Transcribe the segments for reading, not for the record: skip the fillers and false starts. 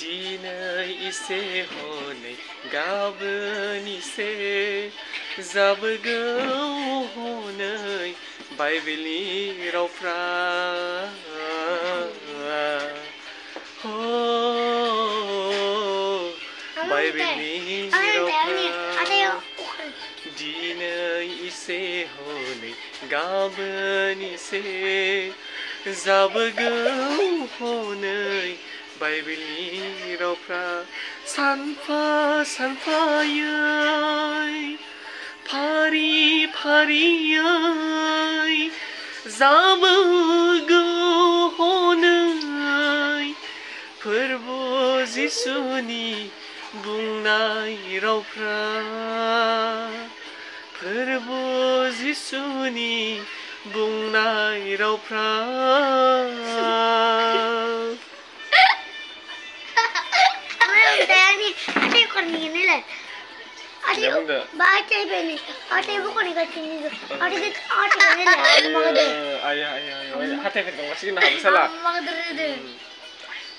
दिनै इसे हनै गाबोन इसे जाबोगौ हनै बाइबेलनि रावफ्रा बाइबेलनि रावफ्रा दिनै इसे हनै गाबोन इसे जाबोगौ हनै बाइबेलनि रावफ्रा सानफा सानफायै फारि फारियै जाबोगौ हनै फोरबु जिसुनि बुंनाय रावफ्रा फोरबु जिसुनि बुंनाय रावफ्रा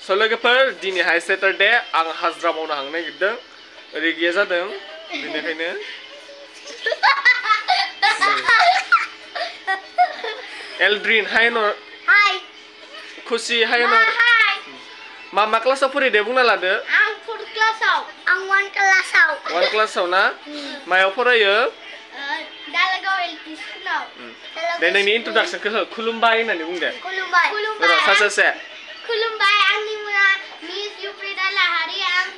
So लोगोफोर दिनैहाय सेटारडे आं हाजिरा मावनो हांनो नागिरदों ओरै गैया जादों बेनिखायनो एल्ड्रिन हाय नर खुसि हाय नर मा क्लासाव फरायदो बुंना लादो आं 4 क्लासाव आं 1 क्लासाव 1 क्लासाव ना मायाव फरायो दालागाव एलपि स्कुलाव दे नोंनि इन्ट्रोडक्शनखौ हो खुलुमबाय होननानै बुं दे खुलुमबाय सासे खुलुमबाय आंनि मुङा मिस युफ्रेदा लाहारि आं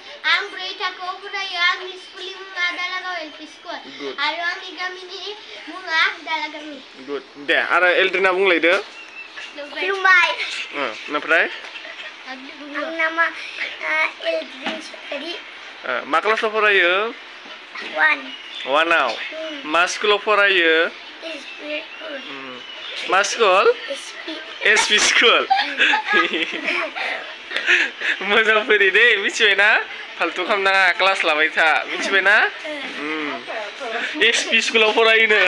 4 थाखोआव फरायो आंनि स्कुलनि मुङा दालागाव एलपि स्कुल आरो आंनि गामिनि मुङा दालागावनि गुड दे आरो एल्ड्रिना बुंलायदो खुलुमबाय ओमफ्राय आंनि नामा एल्ड्रिन सफारि मा क्लासाव फरायो 1 आव मा स्कुलाव फरायो मा स्कुल एसपि स्कुल मोजां फैदो दे मिथिबायना फालतु खालामनाङा क्लास लाबाय था मिथिबायना एसपि स्कुलाव फरायोनो